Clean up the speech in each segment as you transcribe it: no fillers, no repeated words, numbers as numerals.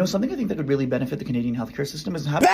Something I think that could really benefit the Canadian healthcare system is having...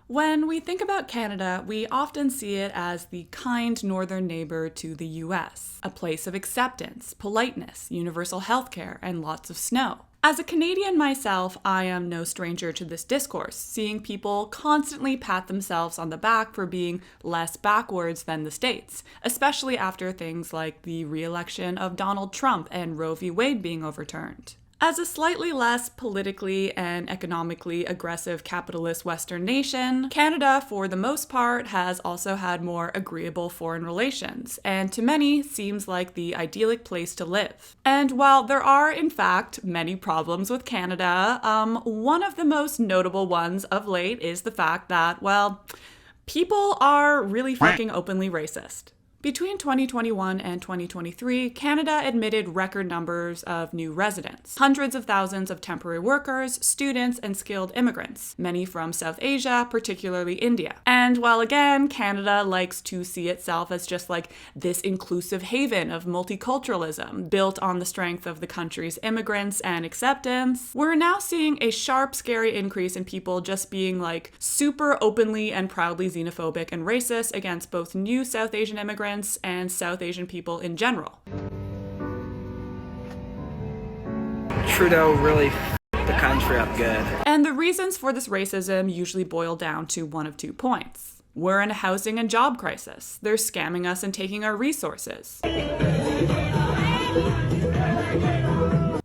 When we think about Canada, we often see it as the kind northern neighbor to the US, a place of acceptance, politeness, universal healthcare, and lots of snow. As a Canadian myself, I am no stranger to this discourse, seeing people constantly pat themselves on the back for being less backwards than the States, especially after things like the re-election of Donald Trump and Roe v. Wade being overturned. As a slightly less politically and economically aggressive capitalist Western nation, Canada, for the most part, has also had more agreeable foreign relations, and to many seems like the idyllic place to live. And while there are, in fact, many problems with Canada, one of the most notable ones of late is the fact that, well, people are really fucking openly racist. Between 2021 and 2023, Canada admitted record numbers of new residents, hundreds of thousands of temporary workers, students, and skilled immigrants, many from South Asia, particularly India. And while again, Canada likes to see itself as just like this inclusive haven of multiculturalism, built on the strength of the country's immigrants and acceptance, we're now seeing a sharp, scary increase in people just being like super openly and proudly xenophobic and racist against both new South Asian immigrants and South Asian people in general. Trudeau really f***ed the country up good. And the reasons for this racism usually boil down to one of 2 points. We're in a housing and job crisis. They're scamming us and taking our resources.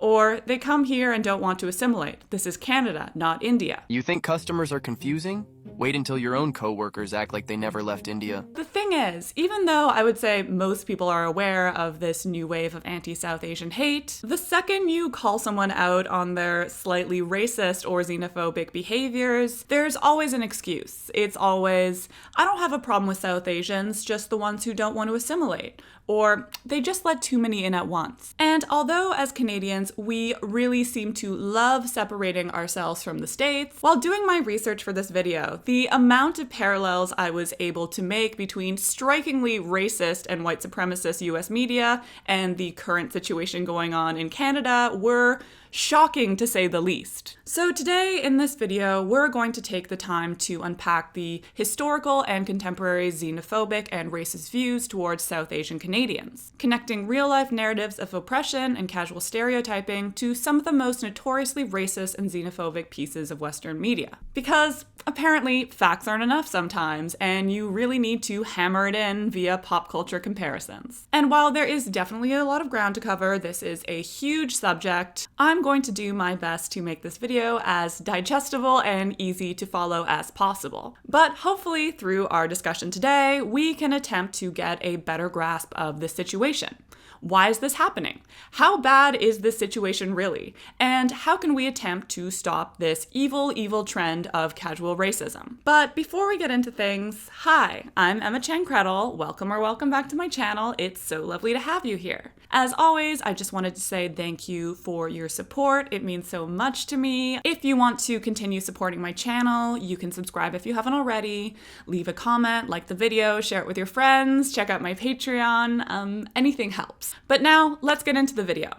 Or they come here and don't want to assimilate. This is Canada, not India. You think customers are confusing? Wait until your own co-workers act like they never left India. The thing is, even though I would say most people are aware of this new wave of anti-South Asian hate, the second you call someone out on their slightly racist or xenophobic behaviors, there's always an excuse. It's always, I don't have a problem with South Asians, just the ones who don't want to assimilate. Or they just let too many in at once. And although as Canadians, we really seem to love separating ourselves from the States, while doing my research for this video, the amount of parallels I was able to make between strikingly racist and white supremacist US media and the current situation going on in Canada were shocking to say the least. So today in this video, we're going to take the time to unpack the historical and contemporary xenophobic and racist views towards South Asian Canadians, connecting real-life narratives of oppression and casual stereotyping to some of the most notoriously racist and xenophobic pieces of Western media. Because apparently facts aren't enough sometimes, and you really need to hammer it in via pop culture comparisons. And while there is definitely a lot of ground to cover, this is a huge subject, I'm going to do my best to make this video as digestible and easy to follow as possible. But hopefully through our discussion today, we can attempt to get a better grasp of this situation. Why is this happening? How bad is this situation really? And how can we attempt to stop this evil trend of casual racism? But before we get into things, hi, I'm Emma Chang-Kredl. Welcome back to my channel. It's so lovely to have you here. As always, I just wanted to say thank you for your support. It means so much to me. If you want to continue supporting my channel, you can subscribe if you haven't already, leave a comment, like the video, share it with your friends, check out my Patreon, anything helps. But now, let's get into the video.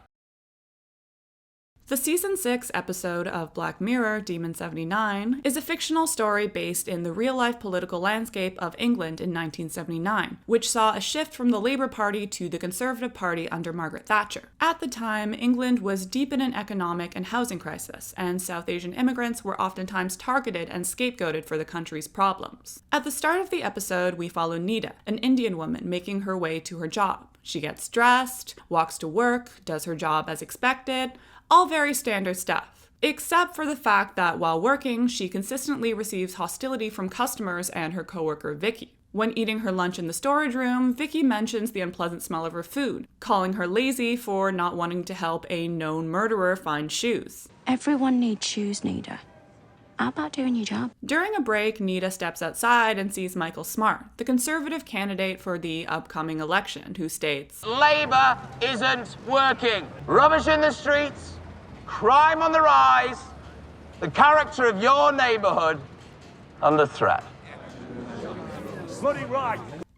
The Season 6 episode of Black Mirror, Demon 79, is a fictional story based in the real-life political landscape of England in 1979, which saw a shift from the Labour Party to the Conservative Party under Margaret Thatcher. At the time, England was deep in an economic and housing crisis, and South Asian immigrants were oftentimes targeted and scapegoated for the country's problems. At the start of the episode, we follow Nita, an Indian woman making her way to her job. She gets dressed, walks to work, does her job as expected, all very standard stuff. Except for the fact that while working, she consistently receives hostility from customers and her coworker Vicky. When eating her lunch in the storage room, Vicky mentions the unpleasant smell of her food, calling her lazy for not wanting to help a known murderer find shoes. Everyone needs shoes, Nita. How about doing your job? During a break, Nita steps outside and sees Michael Smart, the Conservative candidate for the upcoming election, who states, Labour isn't working. Rubbish in the streets, crime on the rise, the character of your neighbourhood under threat.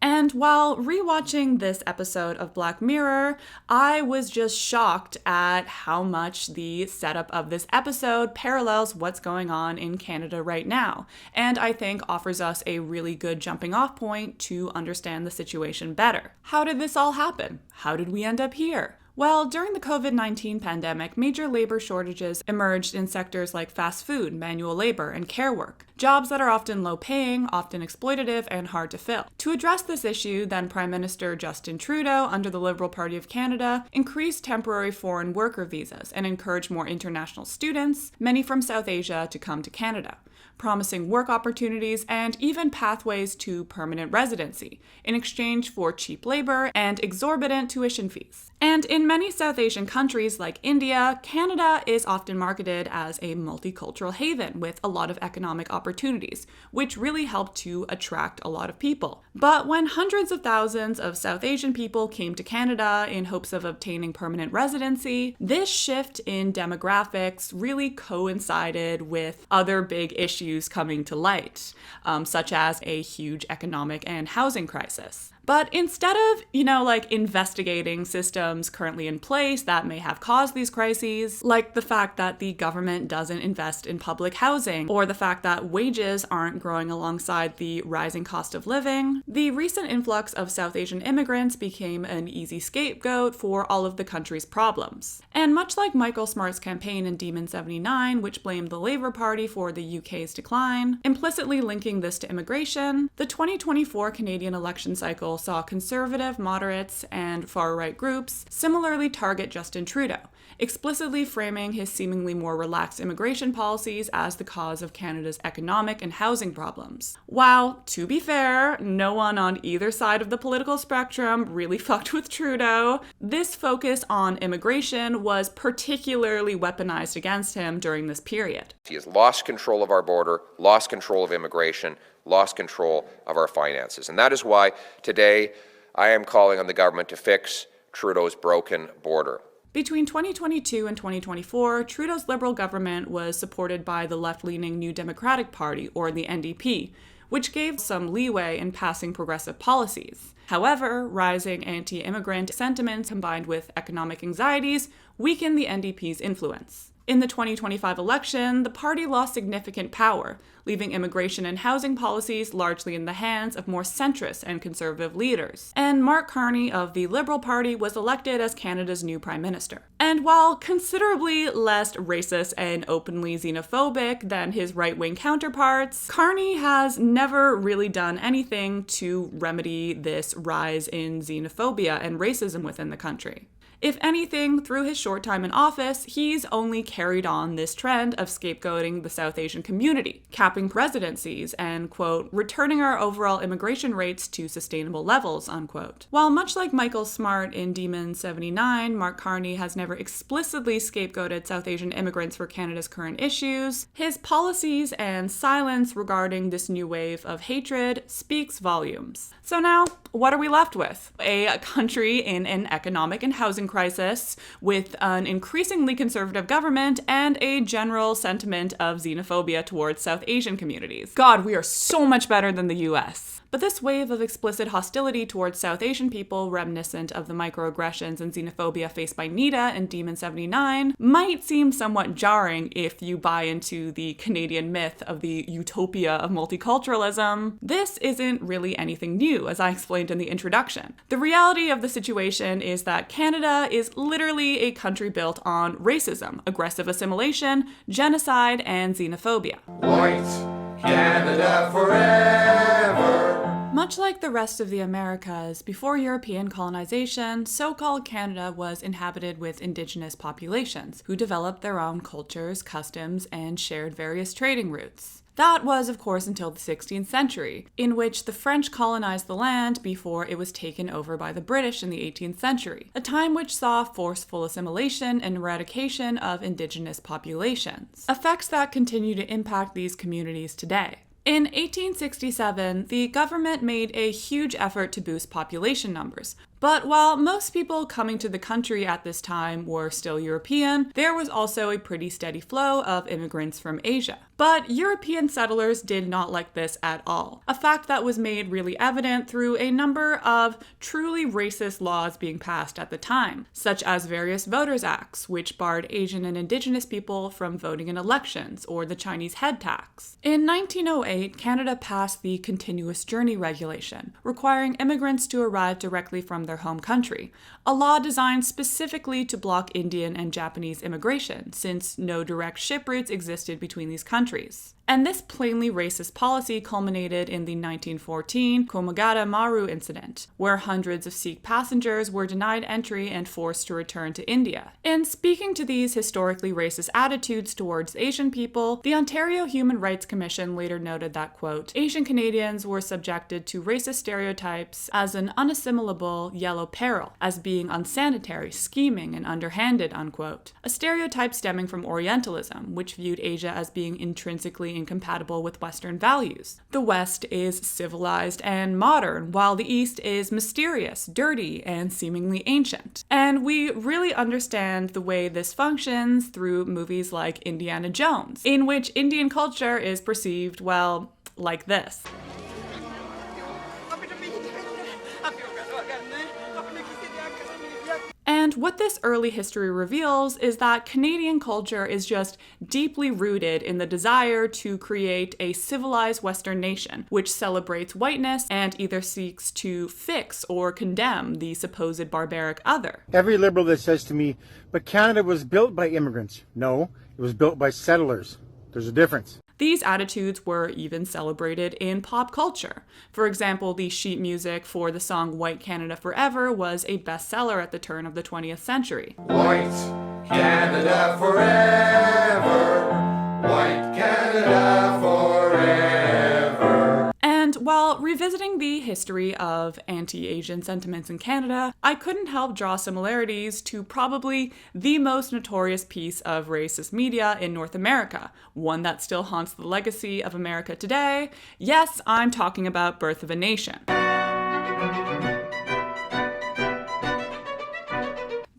And And while rewatching this episode of Black Mirror, I was just shocked at how much the setup of this episode parallels what's going on in Canada right now, and I think offers us a really good jumping off point to understand the situation better. How did this all happen? How did we end up here? Well, during the COVID-19 pandemic, major labor shortages emerged in sectors like fast food, manual labor, and care work, jobs that are often low-paying, often exploitative, and hard to fill. To address this issue, then Prime Minister Justin Trudeau, under the Liberal Party of Canada, increased temporary foreign worker visas and encouraged more international students, many from South Asia, to come to Canada, promising work opportunities and even pathways to permanent residency in exchange for cheap labor and exorbitant tuition fees. And in many South Asian countries like India, Canada is often marketed as a multicultural haven with a lot of economic opportunities, which really helped to attract a lot of people. But when hundreds of thousands of South Asian people came to Canada in hopes of obtaining permanent residency, this shift in demographics really coincided with other big issues coming to light, such as a huge economic and housing crisis. But instead of, investigating systems currently in place that may have caused these crises, like the fact that the government doesn't invest in public housing, or the fact that wages aren't growing alongside the rising cost of living, the recent influx of South Asian immigrants became an easy scapegoat for all of the country's problems. And much like Michael Smart's campaign in Demon 79, which blamed the Labour Party for the UK's decline, implicitly linking this to immigration, the 2024 Canadian election cycle saw conservative, moderates, and far-right groups similarly target Justin Trudeau, explicitly framing his seemingly more relaxed immigration policies as the cause of Canada's economic and housing problems. While, to be fair, no one on either side of the political spectrum really fucked with Trudeau, this focus on immigration was particularly weaponized against him during this period. He has lost control of our border, lost control of immigration, lost control of our finances. And that is why today I am calling on the government to fix Trudeau's broken border. Between 2022 and 2024, Trudeau's Liberal government was supported by the left-leaning New Democratic Party, or the NDP, which gave some leeway in passing progressive policies. However, rising anti-immigrant sentiments combined with economic anxieties weakened the NDP's influence. In the 2025 election, the party lost significant power, leaving immigration and housing policies largely in the hands of more centrist and conservative leaders. And Mark Carney of the Liberal Party was elected as Canada's new Prime Minister. And while considerably less racist and openly xenophobic than his right-wing counterparts, Carney has never really done anything to remedy this rise in xenophobia and racism within the country. If anything, through his short time in office, he's only carried on this trend of scapegoating the South Asian community, capping residencies, and, quote, returning our overall immigration rates to sustainable levels, unquote. While much like Michael Smart in Demon 79, Mark Carney has never explicitly scapegoated South Asian immigrants for Canada's current issues, his policies and silence regarding this new wave of hatred speaks volumes. So now, what are we left with? A country in an economic and housing crisis, with an increasingly conservative government and a general sentiment of xenophobia towards South Asian communities. God, we are so much better than the US. But this wave of explicit hostility towards South Asian people, reminiscent of the microaggressions and xenophobia faced by Nita in Demon 79, might seem somewhat jarring if you buy into the Canadian myth of the utopia of multiculturalism. This isn't really anything new, as I explained in the introduction. The reality of the situation is that Canada is literally a country built on racism, aggressive assimilation, genocide, and xenophobia. White Canada forever. Much like the rest of the Americas, before European colonization, so-called Canada was inhabited with indigenous populations who developed their own cultures, customs, and shared various trading routes. That was, of course, until the 16th century, in which the French colonized the land before it was taken over by the British in the 18th century, a time which saw forceful assimilation and eradication of indigenous populations, effects that continue to impact these communities today. In 1867, the government made a huge effort to boost population numbers, But while most people coming to the country at this time were still European, there was also a pretty steady flow of immigrants from Asia. But European settlers did not like this at all, a fact that was made really evident through a number of truly racist laws being passed at the time, such as various Voters' Acts, which barred Asian and Indigenous people from voting in elections, or the Chinese head tax. In 1908, Canada passed the Continuous Journey Regulation, requiring immigrants to arrive directly from their home country, a law designed specifically to block Indian and Japanese immigration, since no direct ship routes existed between these countries. And this plainly racist policy culminated in the 1914 Komagata Mura incident, where hundreds of Sikh passengers were denied entry and forced to return to India. In speaking to these historically racist attitudes towards Asian people, the Ontario Human Rights Commission later noted that, quote, Asian Canadians were subjected to racist stereotypes as an unassimilable yellow peril, as being unsanitary, scheming, and underhanded, unquote. A stereotype stemming from Orientalism, which viewed Asia as being intrinsically incompatible with Western values. The West is civilized and modern, while the East is mysterious, dirty, and seemingly ancient. And we really understand the way this functions through movies like Indiana Jones, in which Indian culture is perceived, well, like this. And what this early history reveals is that Canadian culture is just deeply rooted in the desire to create a civilized Western nation, which celebrates whiteness and either seeks to fix or condemn the supposed barbaric other. Every liberal that says to me, but Canada was built by immigrants. No, it was built by settlers. There's a difference. These attitudes were even celebrated in pop culture. For example, the sheet music for the song White Canada Forever was a bestseller at the turn of the 20th century. White Canada forever. White Canada forever. And while revisiting the history of anti-Asian sentiments in Canada, I couldn't help draw similarities to probably the most notorious piece of racist media in North America, one that still haunts the legacy of America today. Yes, I'm talking about Birth of a Nation.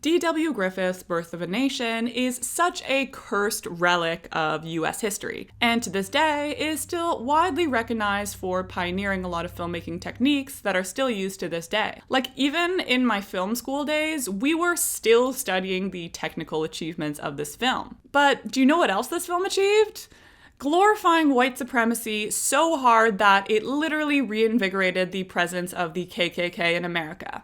D.W. Griffith's Birth of a Nation is such a cursed relic of US history, and to this day is still widely recognized for pioneering a lot of filmmaking techniques that are still used to this day. Like, even in my film school days, we were still studying the technical achievements of this film. But do you know what else this film achieved? Glorifying white supremacy so hard that it literally reinvigorated the presence of the KKK in America.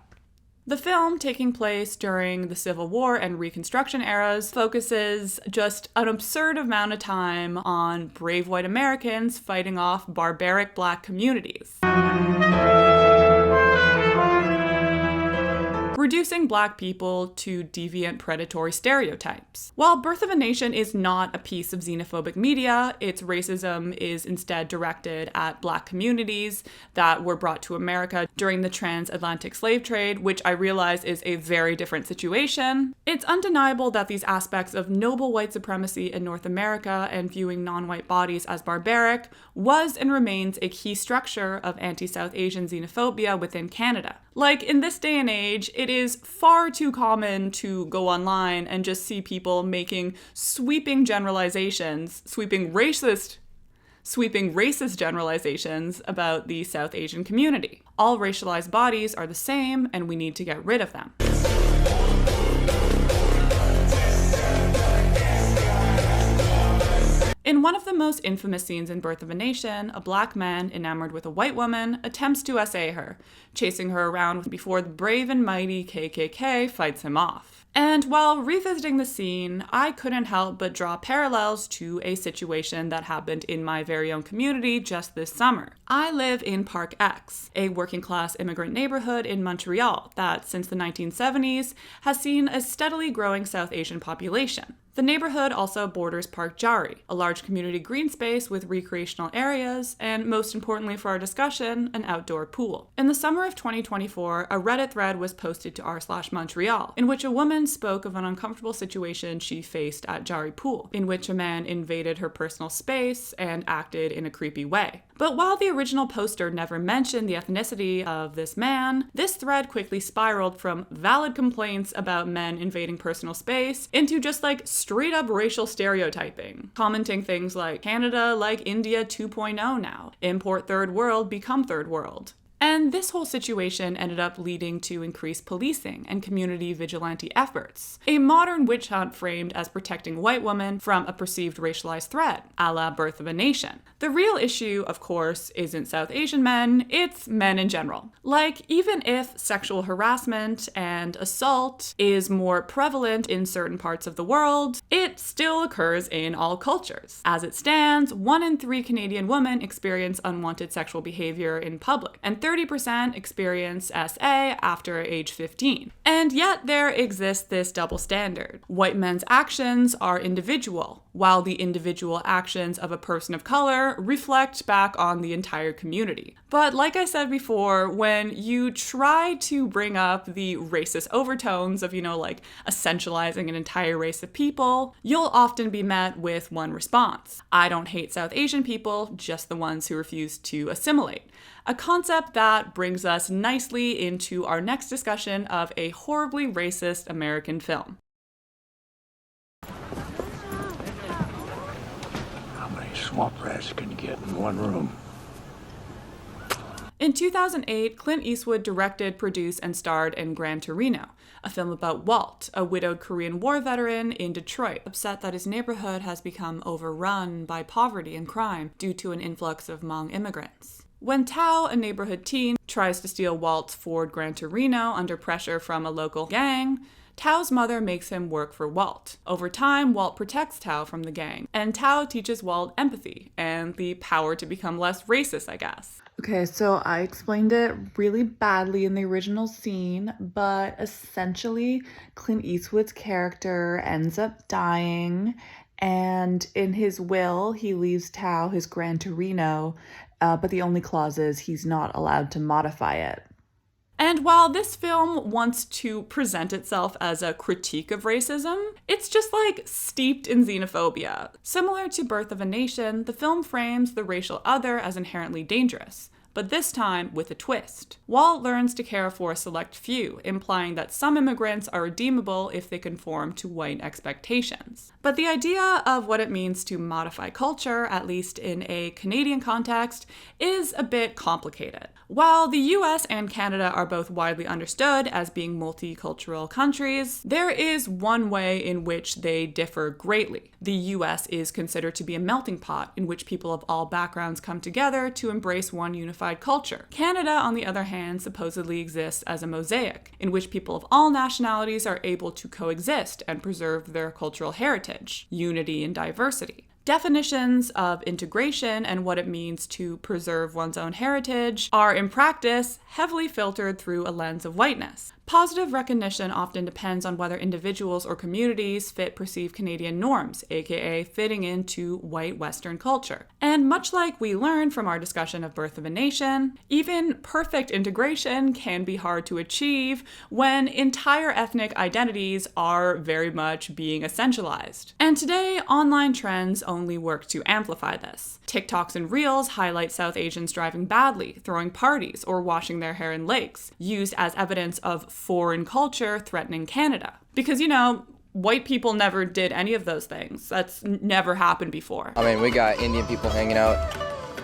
The film, taking place during the Civil War and Reconstruction eras, focuses just an absurd amount of time on brave white Americans fighting off barbaric black communities, reducing black people to deviant predatory stereotypes. While Birth of a Nation is not a piece of xenophobic media, its racism is instead directed at black communities that were brought to America during the transatlantic slave trade, which I realize is a very different situation. It's undeniable that these aspects of noble white supremacy in North America and viewing non-white bodies as barbaric was and remains a key structure of anti-South Asian xenophobia within Canada. Like, in this day and age, it is far too common to go online and just see people making sweeping racist generalizations about the South Asian community. All racialized bodies are the same, and we need to get rid of them. In one of the most infamous scenes in Birth of a Nation, a black man enamored with a white woman attempts to essay her, chasing her around before the brave and mighty KKK fights him off. And while revisiting the scene, I couldn't help but draw parallels to a situation that happened in my very own community just this summer. I live in Park X, a working-class immigrant neighborhood in Montreal that, since the 1970s, has seen a steadily growing South Asian population. The neighborhood also borders Park Jarry, a large community green space with recreational areas, and most importantly for our discussion, an outdoor pool. In the summer of 2024, a Reddit thread was posted to r/Montreal, in which a woman spoke of an uncomfortable situation she faced at Jarry Pool, in which a man invaded her personal space and acted in a creepy way. But while the original poster never mentioned the ethnicity of this man, this thread quickly spiraled from valid complaints about men invading personal space into just like straight up racial stereotyping, commenting things like Canada like India 2.0 now, import third world, become third world. And this whole situation ended up leading to increased policing and community vigilante efforts, a modern witch hunt framed as protecting white women from a perceived racialized threat, a la Birth of a Nation. The real issue, of course, isn't South Asian men, it's men in general. Like, even if sexual harassment and assault is more prevalent in certain parts of the world, it still occurs in all cultures. As it stands, 1 in 3 Canadian women experience unwanted sexual behavior in public, and 30% experience SA after age 15. And yet there exists this double standard. White men's actions are individual, while the individual actions of a person of color reflect back on the entire community. But like I said before, when you try to bring up the racist overtones of, like essentializing an entire race of people, you'll often be met with one response. I don't hate South Asian people, just the ones who refuse to assimilate. A concept that brings us nicely into our next discussion of a horribly racist American film. How many swamp rats can you get in one room? In 2008, Clint Eastwood directed, produced, and starred in Gran Torino, a film about Walt, a widowed Korean War veteran in Detroit, upset that his neighborhood has become overrun by poverty and crime due to an influx of Hmong immigrants. When Tao, a neighborhood teen, tries to steal Walt's Ford Gran Torino under pressure from a local gang, Tao's mother makes him work for Walt. Over time, Walt protects Tao from the gang, and Tao teaches Walt empathy and the power to become less racist, I guess. Okay, so I explained it really badly in the original scene, but essentially, Clint Eastwood's character ends up dying, and in his will, he leaves Tao his Gran Torino, but the only clause is he's not allowed to modify it. And while this film wants to present itself as a critique of racism, it's just like steeped in xenophobia. Similar to Birth of a Nation, the film frames the racial other as inherently dangerous, but this time with a twist. Walt learns to care for a select few, implying that some immigrants are redeemable if they conform to white expectations. But the idea of what it means to modify culture, at least in a Canadian context, is a bit complicated. While the US and Canada are both widely understood as being multicultural countries, there is one way in which they differ greatly. The US is considered to be a melting pot in which people of all backgrounds come together to embrace one unified culture. Canada, on the other hand, supposedly exists as a mosaic, in which people of all nationalities are able to coexist and preserve their cultural heritage, unity and diversity. Definitions of integration and what it means to preserve one's own heritage are, in practice, heavily filtered through a lens of whiteness. Positive recognition often depends on whether individuals or communities fit perceived Canadian norms, aka fitting into white Western culture. And much like we learned from our discussion of Birth of a Nation, even perfect integration can be hard to achieve when entire ethnic identities are very much being essentialized. And today, online trends only work to amplify this. TikToks and Reels highlight South Asians driving badly, throwing parties, or washing their hair in lakes, used as evidence of foreign culture threatening Canada. Because, white people never did any of those things. That's never happened before. I mean, we got Indian people hanging out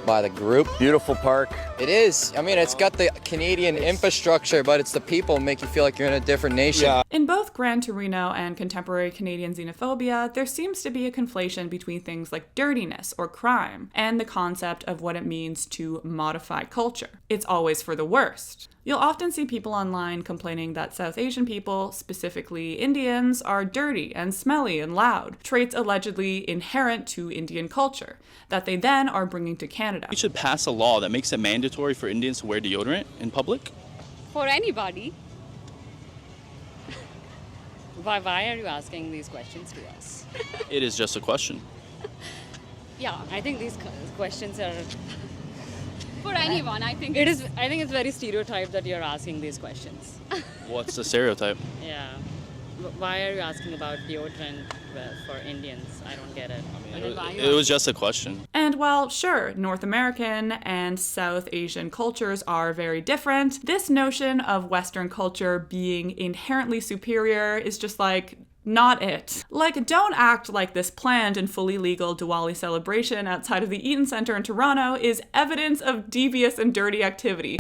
by the group. Beautiful park. It is. I mean, it's got the Canadian infrastructure, but it's the people make you feel like you're in a different nation. Yeah. In both Gran Torino and contemporary Canadian xenophobia, there seems to be a conflation between things like dirtiness or crime and the concept of what it means to modify culture. It's always for the worst. You'll often see people online complaining that South Asian people, specifically Indians, are dirty and smelly and loud, traits allegedly inherent to Indian culture, that they then are bringing to Canada. We should pass a law that makes it mandatory for Indians to wear deodorant in public. For anybody. Why are you asking these questions to us? It is just a question. Yeah, I think these questions are... For anyone, I think it's very stereotyped that you're asking these questions. What's the stereotype? Yeah. Why are you asking about deodorant for Indians? I don't get it. It was just a question. And And while sure, North American and South Asian cultures are very different, this notion of Western culture being inherently superior is just like, not it. Like, don't act like this planned and fully legal Diwali celebration outside of the Eaton Centre in Toronto is evidence of devious and dirty activity.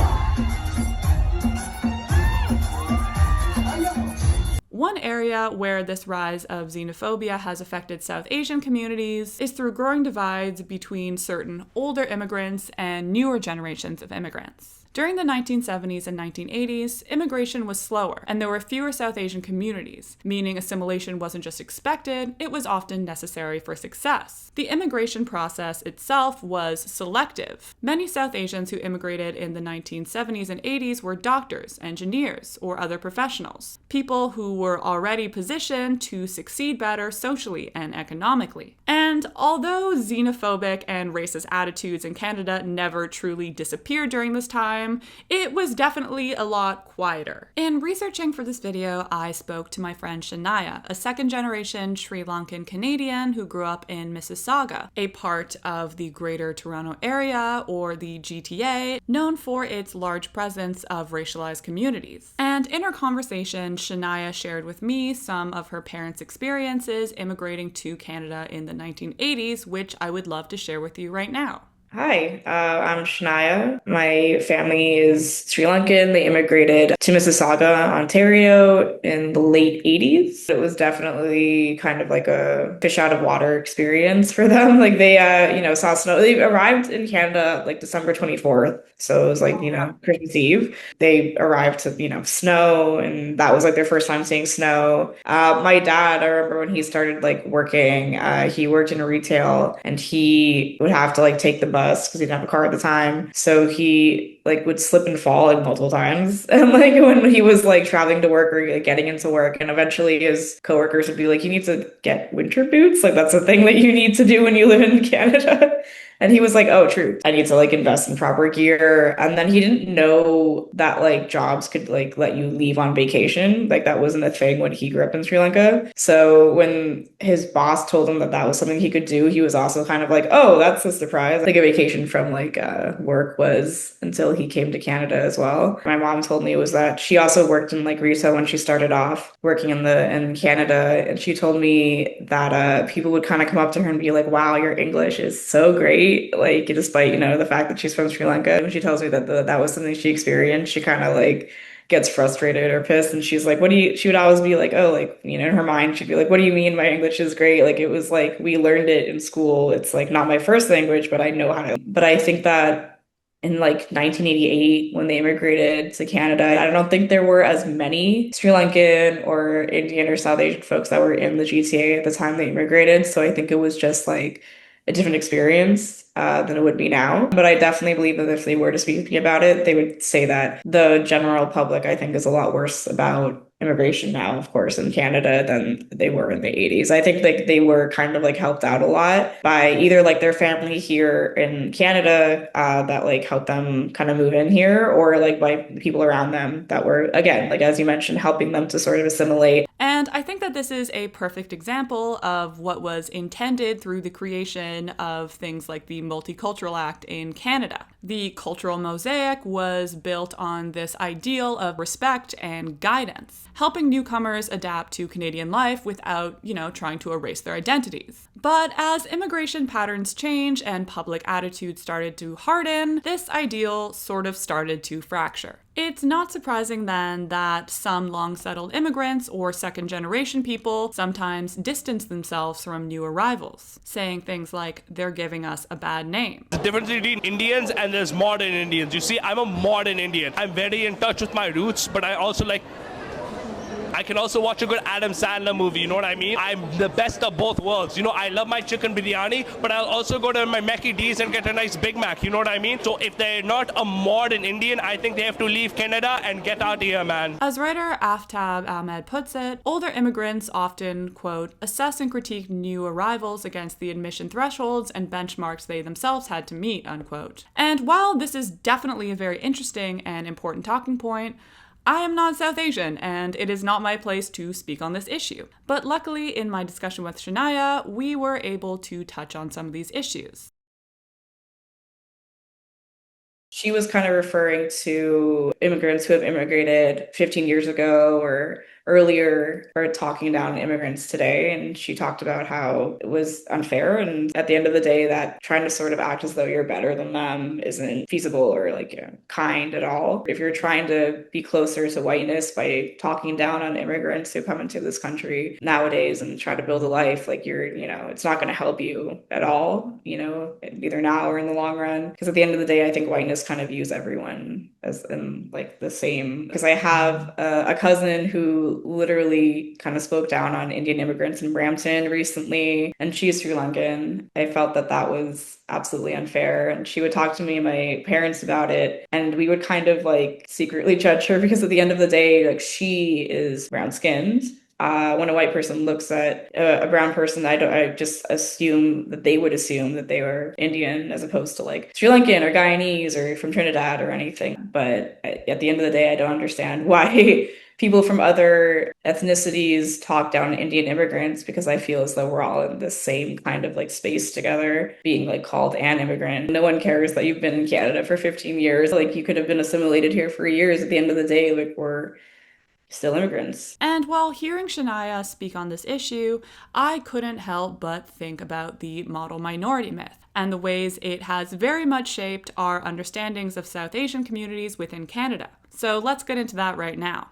One area where this rise of xenophobia has affected South Asian communities is through growing divides between certain older immigrants and newer generations of immigrants. During the 1970s and 1980s, immigration was slower, and there were fewer South Asian communities, meaning assimilation wasn't just expected, it was often necessary for success. The immigration process itself was selective. Many South Asians who immigrated in the 1970s and 80s were doctors, engineers, or other professionals, people who were already positioned to succeed better socially and economically. And although xenophobic and racist attitudes in Canada never truly disappeared during this time, it was definitely a lot quieter. In researching for this video, I spoke to my friend Shania, a second-generation Sri Lankan Canadian who grew up in Mississauga, a part of the Greater Toronto Area, or the GTA, known for its large presence of racialized communities. And in our conversation, Shania shared with me some of her parents' experiences immigrating to Canada in the 1980s, which I would love to share with you right now. Hi, I'm Shania. My family is Sri Lankan. They immigrated to Mississauga, Ontario in the late 80s. It was definitely kind of like a fish out of water experience for them. Like they, saw snow. They arrived in Canada like December 24th. So it was like, Christmas Eve. They arrived to, snow, and that was like their first time seeing snow. My dad, I remember when he started like working, he worked in retail, and he would have to like take the bus because he didn't have a car at the time. So he like would slip and fall like multiple times. And like when he was like traveling to work or like, getting into work, and eventually his coworkers would be like, you need to get winter boots. Like that's a thing that you need to do when you live in Canada. And he was like, oh, true. I need to like invest in proper gear. And then he didn't know that like jobs could like let you leave on vacation. Like that wasn't a thing when he grew up in Sri Lanka. So when his boss told him that that was something he could do, he was also kind of like, oh, that's a surprise. Like a vacation from like work was until he came to Canada as well. My mom told me was that she also worked in like retail when she started off working in Canada. And she told me that people would kind of come up to her and be like, wow, your English is so great. Like despite the fact that she's from Sri Lanka. When she tells me that that was something she experienced, she kind of like gets frustrated or pissed, and she's like, she would always be like, oh, like in her mind she'd be like, what do you mean my English is great? Like it was like we learned it in school. It's like not my first language, but I know how to. But I think that in like 1988, when they immigrated to Canada, I don't think there were as many Sri Lankan or Indian or South Asian folks that were in the GTA at the time they immigrated. So I think it was just like a different experience than it would be now. But I definitely believe that if they were to speak about it, they would say that the general public, I think, is a lot worse about immigration now, of course, in Canada than they were in the 80s. I think like they were kind of like helped out a lot by either like their family here in Canada that like helped them kind of move in here, or like by people around them that were, again, like as you mentioned, helping them to sort of assimilate. And I think that this is a perfect example of what was intended through the creation of things like the Multicultural Act in Canada. The cultural mosaic was built on this ideal of respect and guidance, helping newcomers adapt to Canadian life without, trying to erase their identities. But as immigration patterns changed and public attitudes started to harden, this ideal sort of started to fracture. It's not surprising then that some long-settled immigrants or second-generation people sometimes distance themselves from new arrivals, saying things like, they're giving us a bad name. The difference between Indians and there's modern Indians. You see, I'm a modern Indian. I'm very in touch with my roots, but I can also watch a good Adam Sandler movie, you know what I mean? I'm the best of both worlds. I love my chicken biryani, but I'll also go to my Mackie D's and get a nice Big Mac, you know what I mean? So if they're not a modern Indian, I think they have to leave Canada and get out here, man. As writer Aftab Ahmed puts it, older immigrants often, quote, assess and critique new arrivals against the admission thresholds and benchmarks they themselves had to meet, unquote. And while this is definitely a very interesting and important talking point, I am not South Asian, and it is not my place to speak on this issue. But luckily, in my discussion with Shania, we were able to touch on some of these issues. She was kind of referring to immigrants who have immigrated 15 years ago or earlier are talking down immigrants today. And she talked about how it was unfair. And at the end of the day, that trying to sort of act as though you're better than them isn't feasible or kind at all. If you're trying to be closer to whiteness by talking down on immigrants who come into this country nowadays and try to build a life, it's not going to help you at all, either now or in the long run. Because at the end of the day, I think whiteness kind of views everyone as in the same. Because I have a cousin who literally kind of spoke down on Indian immigrants in Brampton recently, and she's Sri Lankan. I felt that was absolutely unfair, and she would talk to me and my parents about it, and we would kind of secretly judge her because at the end of the day, she is brown skinned. When a white person looks at a brown person, I just assume that they would assume that they were Indian as opposed to Sri Lankan or Guyanese or from Trinidad or anything. But at the end of the day, I don't understand why people from other ethnicities talk down Indian immigrants, because I feel as though we're all in the same kind of space together, being called an immigrant. No one cares that you've been in Canada for 15 years. You could have been assimilated here for years. At the end of the day, we're still immigrants. And while hearing Shania speak on this issue, I couldn't help but think about the model minority myth and the ways it has very much shaped our understandings of South Asian communities within Canada. So let's get into that right now.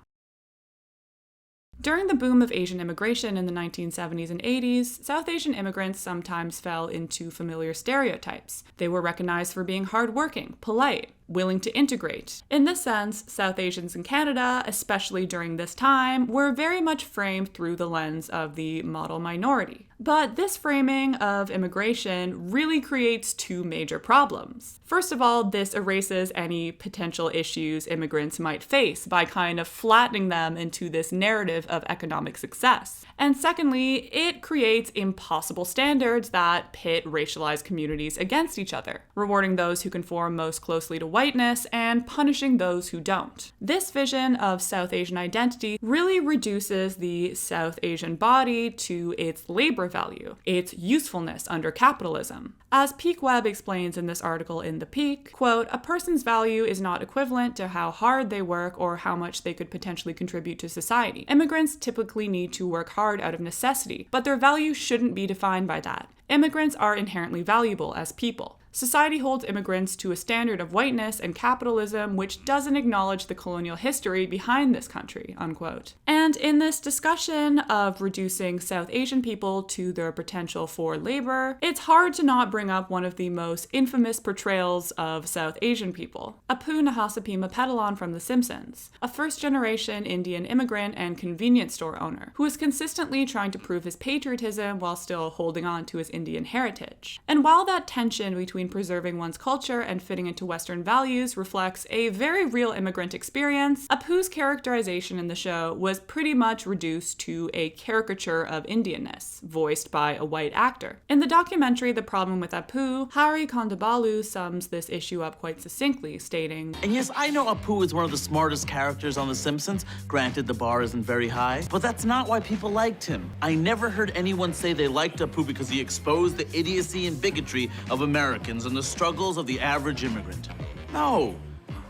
During the boom of Asian immigration in the 1970s and 80s, South Asian immigrants sometimes fell into familiar stereotypes. They were recognized for being hardworking, polite, willing to integrate. In this sense, South Asians in Canada, especially during this time, were very much framed through the lens of the model minority. But this framing of immigration really creates two major problems. First of all, this erases any potential issues immigrants might face by kind of flattening them into this narrative of economic success. And secondly, it creates impossible standards that pit racialized communities against each other, rewarding those who conform most closely to whiteness and punishing those who don't. This vision of South Asian identity really reduces the South Asian body to its labor value, its usefulness under capitalism. As Peak Webb explains in this article in The Peak, quote, "A person's value is not equivalent to how hard they work or how much they could potentially contribute to society. Immigrants typically need to work hard out of necessity, but their value shouldn't be defined by that. Immigrants are inherently valuable as people. Society holds immigrants to a standard of whiteness and capitalism which doesn't acknowledge the colonial history behind this country," unquote. And in this discussion of reducing South Asian people to their potential for labor, it's hard to not bring up one of the most infamous portrayals of South Asian people, Apu Nahasapima Petalon from The Simpsons, a first-generation Indian immigrant and convenience store owner who is consistently trying to prove his patriotism while still holding on to his Indian heritage. And while that tension between preserving one's culture and fitting into Western values reflects a very real immigrant experience, Apu's characterization in the show was pretty much reduced to a caricature of Indianness, voiced by a white actor. In the documentary The Problem with Apu, Hari Kondabalu sums this issue up quite succinctly, stating, "And yes, I know Apu is one of the smartest characters on The Simpsons. Granted, the bar isn't very high, but that's not why people liked him. I never heard anyone say they liked Apu because he exposed the idiocy and bigotry of Americans and the struggles of the average immigrant. No,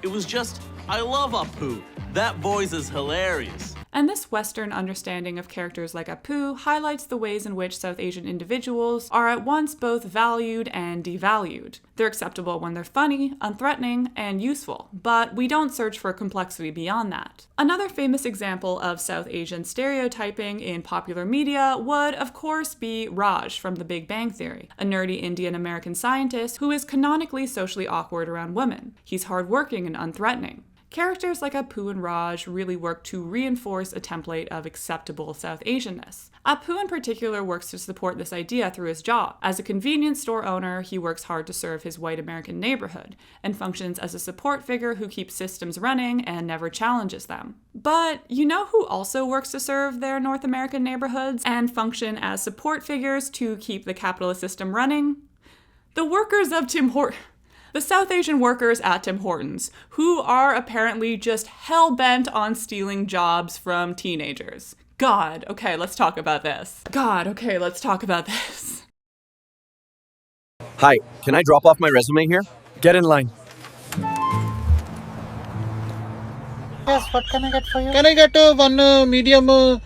it was just, I love Apu. That voice is hilarious." And this Western understanding of characters like Apu highlights the ways in which South Asian individuals are at once both valued and devalued. They're acceptable when they're funny, unthreatening, and useful, but we don't search for complexity beyond that. Another famous example of South Asian stereotyping in popular media would, of course, be Raj from The Big Bang Theory, a nerdy Indian-American scientist who is canonically socially awkward around women. He's hardworking and unthreatening. Characters like Apu and Raj really work to reinforce a template of acceptable South Asianness. Apu in particular works to support this idea through his job. As a convenience store owner, he works hard to serve his white American neighborhood, and functions as a support figure who keeps systems running and never challenges them. But you know who also works to serve their North American neighborhoods and function as support figures to keep the capitalist system running? The workers of Tim Hortons. The South Asian workers at Tim Hortons, who are apparently just hell-bent on stealing jobs from teenagers. God, okay, let's talk about this. Hi, can I drop off my resume here? Get in line. Yes, what can I get for you? Can I get one medium double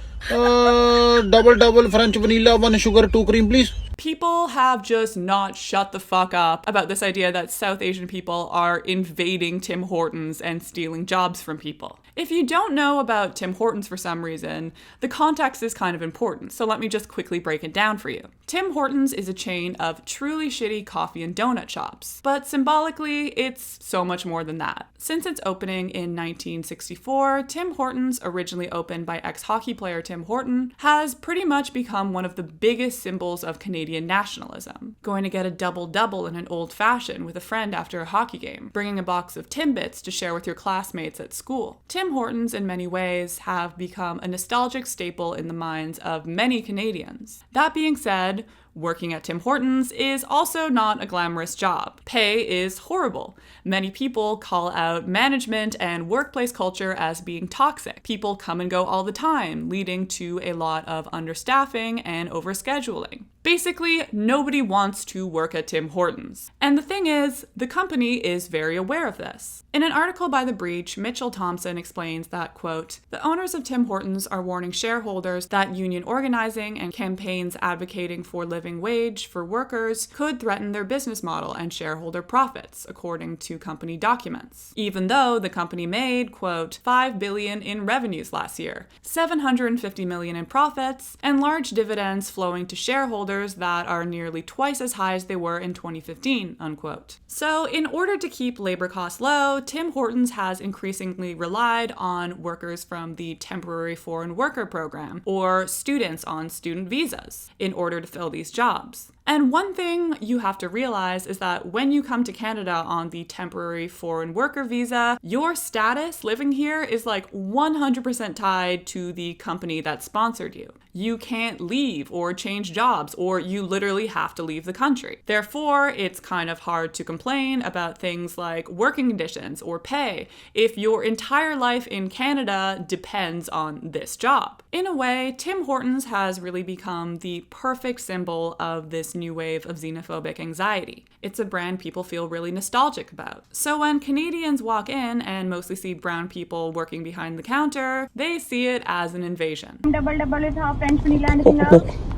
French vanilla, 1 sugar, 2 cream, please? People have just not shut the fuck up about this idea that South Asian people are invading Tim Hortons and stealing jobs from people. If you don't know about Tim Hortons for some reason, the context is kind of important, so let me just quickly break it down for you. Tim Hortons is a chain of truly shitty coffee and donut shops, but symbolically, it's so much more than that. Since its opening in 1964, Tim Hortons, originally opened by ex-hockey player Tim Horton, has pretty much become one of the biggest symbols of Canadian nationalism. Going to get a double-double in an old-fashioned with a friend after a hockey game, bringing a box of Timbits to share with your classmates at school. Tim Hortons, in many ways, have become a nostalgic staple in the minds of many Canadians. That being said, working at Tim Hortons is also not a glamorous job. Pay is horrible. Many people call out management and workplace culture as being toxic. People come and go all the time, leading to a lot of understaffing and overscheduling. Basically, nobody wants to work at Tim Hortons. And the thing is, the company is very aware of this. In an article by The Breach, Mitchell Thompson explains that, quote, "The owners of Tim Hortons are warning shareholders that union organizing and campaigns advocating for living wage for workers could threaten their business model and shareholder profits, according to company documents. Even though the company made, quote, $5 billion in revenues last year, $750 million in profits, and large dividends flowing to shareholders that are nearly twice as high as they were in 2015, unquote." So in order to keep labor costs low, Tim Hortons has increasingly relied on workers from the Temporary Foreign Worker Program or students on student visas in order to fill these jobs. And one thing you have to realize is that when you come to Canada on the Temporary Foreign Worker Visa, your status living here is like 100% tied to the company that sponsored you. You can't leave or change jobs, or you literally have to leave the country. Therefore, it's kind of hard to complain about things like working conditions or pay if your entire life in Canada depends on this job. In a way, Tim Hortons has really become the perfect symbol of this new wave of xenophobic anxiety. It's a brand people feel really nostalgic about. So when Canadians walk in and mostly see brown people working behind the counter, they see it as an invasion.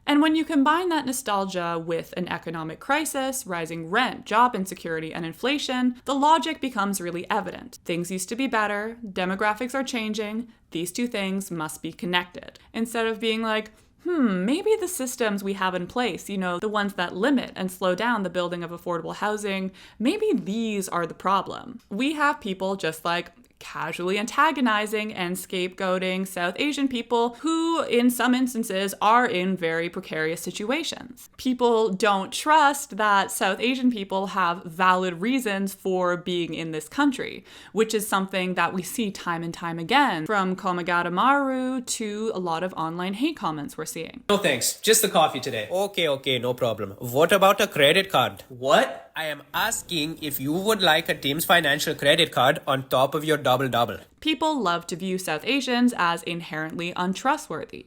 And when you combine that nostalgia with an economic crisis, rising rent, job insecurity, and inflation, the logic becomes really evident. Things used to be better, demographics are changing, these two things must be connected. Instead of being like, maybe the systems we have in place, the ones that limit and slow down the building of affordable housing, maybe these are the problem. We have people just like casually antagonizing and scapegoating South Asian people who, in some instances, are in very precarious situations. People don't trust that South Asian people have valid reasons for being in this country, which is something that we see time and time again, from Komagata Mura to a lot of online hate comments we're seeing. No thanks, just the coffee today. Okay, no problem. What about a credit card? What? I am asking if you would like a Tim's financial credit card on top of your double-double. People love to view South Asians as inherently untrustworthy.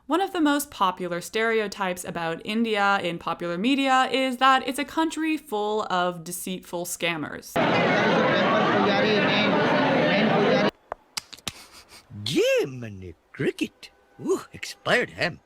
One of the most popular stereotypes about India in popular media is that it's a country full of deceitful scammers. Jiminy cricket. Ooh, expired ham.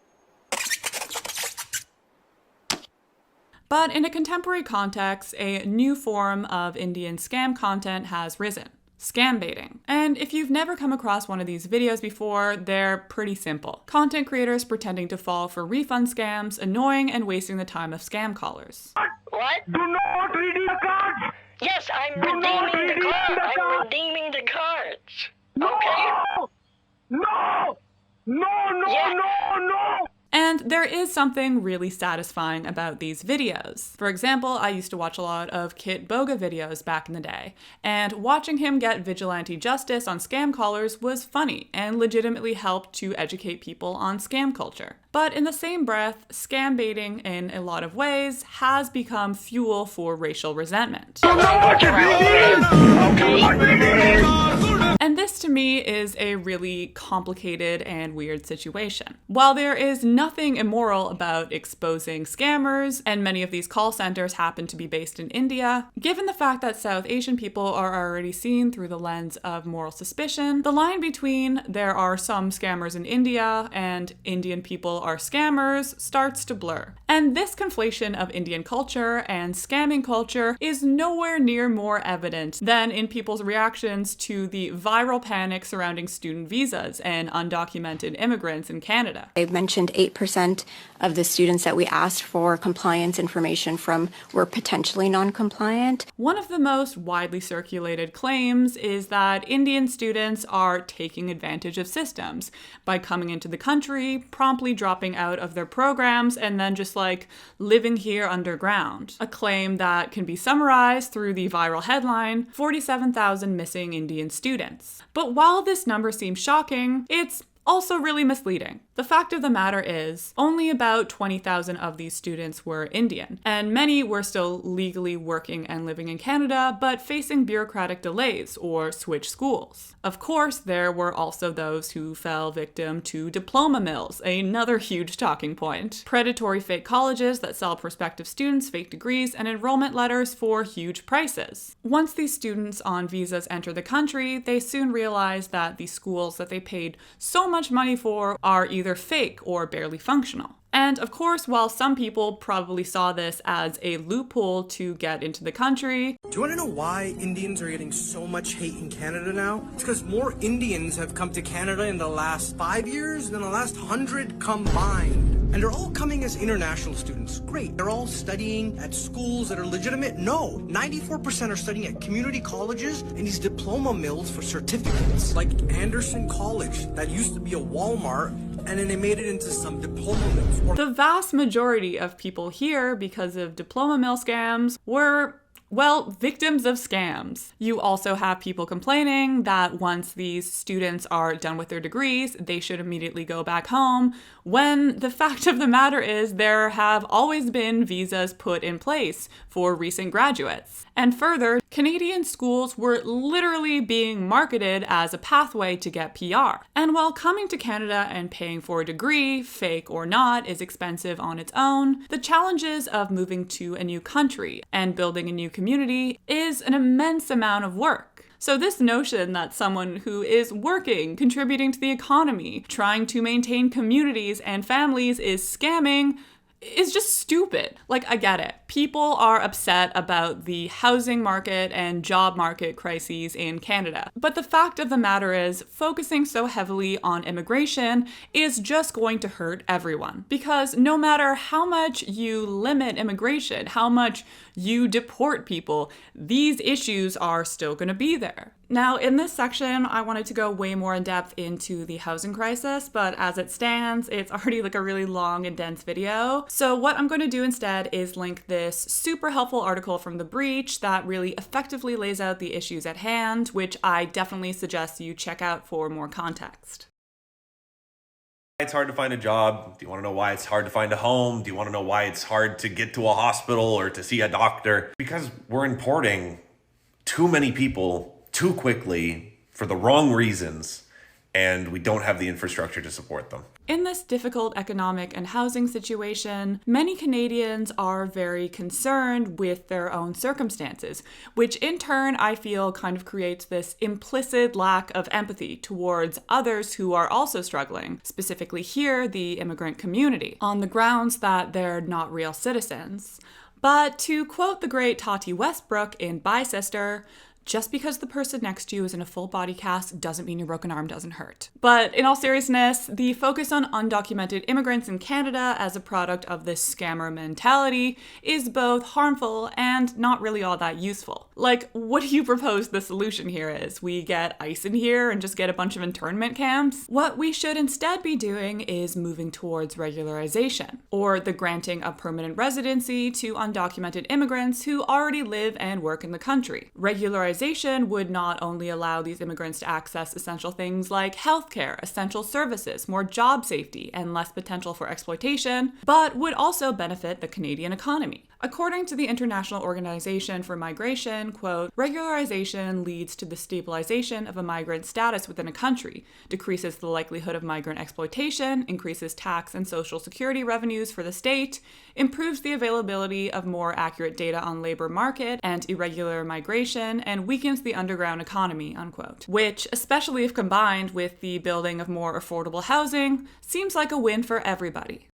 But in a contemporary context, a new form of Indian scam content has risen. Scam baiting. And if you've never come across one of these videos before, they're pretty simple. Content creators pretending to fall for refund scams, annoying and wasting the time of scam callers. What? Do not redeem the cards! Yes, I'm redeeming the cards! I'm redeeming the cards! Okay? No! And there is something really satisfying about these videos. For example, I used to watch a lot of Kit Boga videos back in the day, and watching him get vigilante justice on scam callers was funny and legitimately helped to educate people on scam culture. But in the same breath, scam baiting in a lot of ways has become fuel for racial resentment. And this to me is a really complicated and weird situation. While there is nothing immoral about exposing scammers, and many of these call centers happen to be based in India, given the fact that South Asian people are already seen through the lens of moral suspicion, the line between there are some scammers in India and Indian people are scammers starts to blur. And this conflation of Indian culture and scamming culture is nowhere near more evident than in people's reactions to the viral panic surrounding student visas and undocumented immigrants in Canada. They've mentioned 8% of the students that we asked for compliance information from were potentially non-compliant. One of the most widely circulated claims is that Indian students are taking advantage of systems by coming into the country, promptly dropping out of their programs, and then just living here underground. A claim that can be summarized through the viral headline, 47,000 missing Indian students. But while this number seems shocking, it's also really misleading. The fact of the matter is, only about 20,000 of these students were Indian, and many were still legally working and living in Canada, but facing bureaucratic delays or switched schools. Of course, there were also those who fell victim to diploma mills, another huge talking point. Predatory fake colleges that sell prospective students fake degrees and enrollment letters for huge prices. Once these students on visas enter the country, they soon realize that the schools that they paid so much money for are either fake or barely functional. And of course, while some people probably saw this as a loophole to get into the country. Do you want to know why Indians are getting so much hate in Canada now? It's because more Indians have come to Canada in the last 5 years than the last 100 combined. And they're all coming as international students. Great. They're all studying at schools that are legitimate? No. 94% are studying at community colleges and these diploma mills for certificates. Like Anderson College, that used to be a Walmart, and then they made it into some diploma mills. The vast majority of people here, because of diploma mill scams, were victims of scams. You also have people complaining that once these students are done with their degrees, they should immediately go back home, when the fact of the matter is there have always been visas put in place for recent graduates. And further, Canadian schools were literally being marketed as a pathway to get PR. And while coming to Canada and paying for a degree, fake or not, is expensive on its own, the challenges of moving to a new country and building a new community is an immense amount of work. So this notion that someone who is working, contributing to the economy, trying to maintain communities and families is scamming is just stupid. I get it. People are upset about the housing market and job market crises in Canada. But the fact of the matter is, focusing so heavily on immigration is just going to hurt everyone. Because no matter how much you limit immigration, how much you deport people, these issues are still going to be there. Now, in this section, I wanted to go way more in depth into the housing crisis, but as it stands, it's already a really long and dense video. So what I'm going to do instead is link this super helpful article from The Breach that really effectively lays out the issues at hand, which I definitely suggest you check out for more context. It's hard to find a job. Do you want to know why it's hard to find a home? Do you want to know why it's hard to get to a hospital or to see a doctor? Because we're importing too many people too quickly for the wrong reasons, and we don't have the infrastructure to support them. In this difficult economic and housing situation, many Canadians are very concerned with their own circumstances, which in turn I feel kind of creates this implicit lack of empathy towards others who are also struggling, specifically here, the immigrant community, on the grounds that they're not real citizens. But to quote the great Tati Westbrook in Bye Sister, just because the person next to you is in a full body cast doesn't mean your broken arm doesn't hurt. But in all seriousness, the focus on undocumented immigrants in Canada as a product of this scammer mentality is both harmful and not really all that useful. What do you propose the solution here is? We get ICE in here and just get a bunch of internment camps? What we should instead be doing is moving towards regularization, or the granting of permanent residency to undocumented immigrants who already live and work in the country. Regularization regularization would not only allow these immigrants to access essential things like healthcare, essential services, more job safety, and less potential for exploitation, but would also benefit the Canadian economy. According to the International Organization for Migration, quote, regularization leads to the stabilization of a migrant status within a country, decreases the likelihood of migrant exploitation, increases tax and social security revenues for the state, improves the availability of more accurate data on labor market and irregular migration, and weakens the underground economy, unquote. Which, especially if combined with the building of more affordable housing, seems like a win for everybody.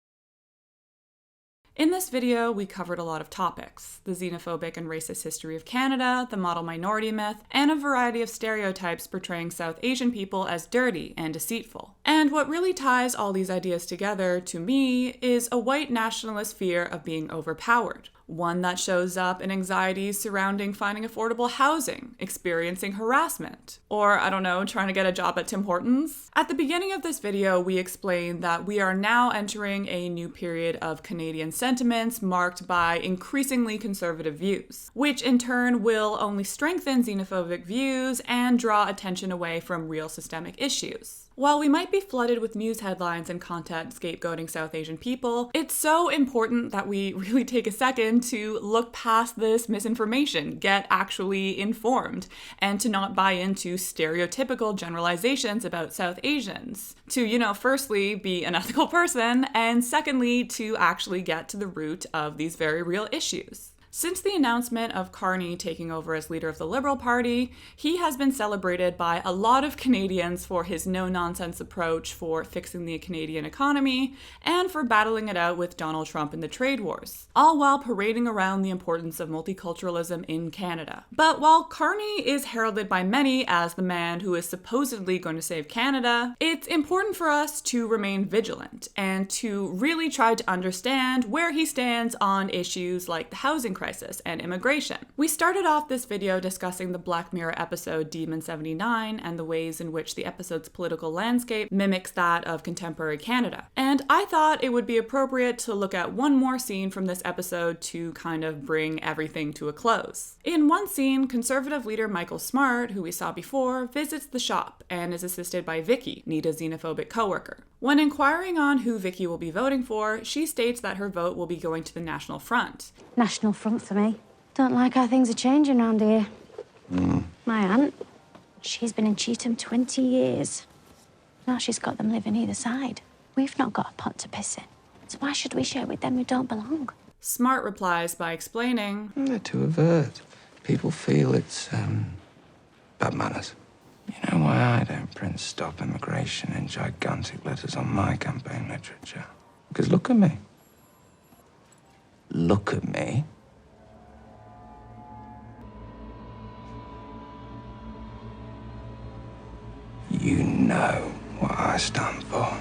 In this video, we covered a lot of topics: the xenophobic and racist history of Canada, the model minority myth, and a variety of stereotypes portraying South Asian people as dirty and deceitful. And what really ties all these ideas together, to me, is a white nationalist fear of being overpowered. One that shows up in anxieties surrounding finding affordable housing, experiencing harassment, or, I don't know, trying to get a job at Tim Hortons. At the beginning of this video, we explained that we are now entering a new period of Canadian sentiments marked by increasingly conservative views, which in turn will only strengthen xenophobic views and draw attention away from real systemic issues. While we might be flooded with news headlines and content scapegoating South Asian people, it's so important that we really take a second to look past this misinformation, get actually informed, and to not buy into stereotypical generalizations about South Asians. To, firstly, be an ethical person, and secondly, to actually get to the root of these very real issues. Since the announcement of Carney taking over as leader of the Liberal Party, he has been celebrated by a lot of Canadians for his no-nonsense approach for fixing the Canadian economy and for battling it out with Donald Trump in the trade wars, all while parading around the importance of multiculturalism in Canada. But while Carney is heralded by many as the man who is supposedly going to save Canada, it's important for us to remain vigilant and to really try to understand where he stands on issues like the housing crisis and immigration. We started off this video discussing the Black Mirror episode Demon 79 and the ways in which the episode's political landscape mimics that of contemporary Canada. And I thought it would be appropriate to look at one more scene from this episode to kind of bring everything to a close. In one scene, Conservative leader Michael Smart, who we saw before, visits the shop and is assisted by Vicky, Nita's xenophobic coworker. When inquiring on who Vicky will be voting for, she states that her vote will be going to the National Front. National Front for me. Don't like how things are changing around here. My aunt, she's been in Cheatham 20 years. Now she's got them living either side. We've not got a pot to piss in. So why should we share with them who don't belong? Smart replies by explaining, They're too overt. People feel it's, bad manners. You know why I don't print Stop Immigration in gigantic letters on my campaign literature? Because look at me. Look at me. You know what I stand for.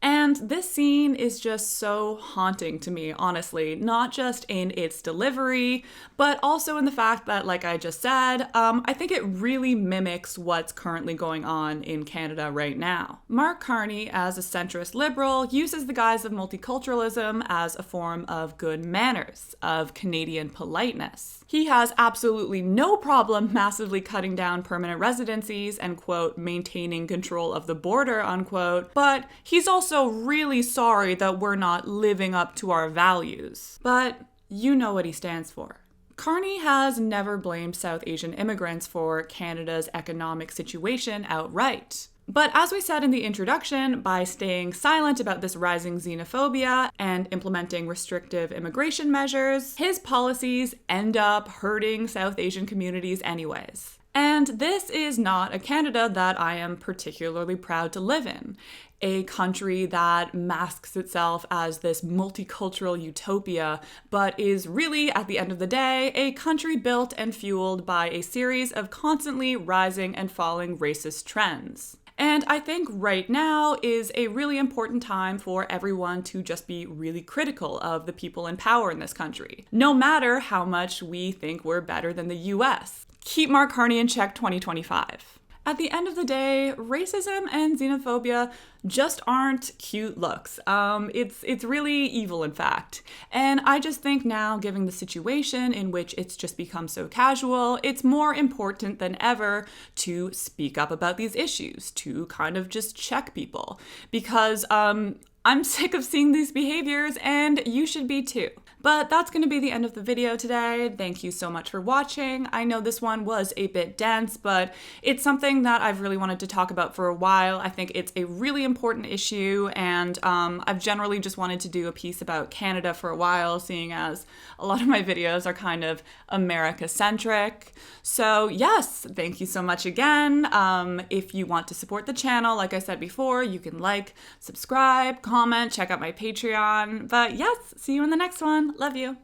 And this scene is just so haunting to me, honestly, not just in its delivery, but also in the fact that, like I just said, I think it really mimics what's currently going on in Canada right now. Mark Carney, as a centrist liberal, uses the guise of multiculturalism as a form of good manners, of Canadian politeness. He has absolutely no problem massively cutting down permanent residencies and, quote, maintaining control of the border, unquote, but he's also really sorry that we're not living up to our values. But you know what he stands for. Carney has never blamed South Asian immigrants for Canada's economic situation outright. But as we said in the introduction, by staying silent about this rising xenophobia and implementing restrictive immigration measures, his policies end up hurting South Asian communities anyways. And this is not a Canada that I am particularly proud to live in. A country that masks itself as this multicultural utopia, but is really, at the end of the day, a country built and fueled by a series of constantly rising and falling racist trends. And I think right now is a really important time for everyone to just be really critical of the people in power in this country, no matter how much we think we're better than the US. Keep Mark Carney in check 2025. At the end of the day, racism and xenophobia just aren't cute looks. It's really evil, in fact. And I just think now, given the situation in which it's just become so casual, it's more important than ever to speak up about these issues, to kind of just check people. Because I'm sick of seeing these behaviors, and you should be too. But that's going to be the end of the video today. Thank you so much for watching. I know this one was a bit dense, but it's something that I've really wanted to talk about for a while. I think it's a really important issue, and I've generally just wanted to do a piece about Canada for a while, seeing as a lot of my videos are kind of America-centric. So yes, thank you so much again. If you want to support the channel, like I said before, you can like, subscribe, comment, check out my Patreon. But yes, see you in the next one. Love you.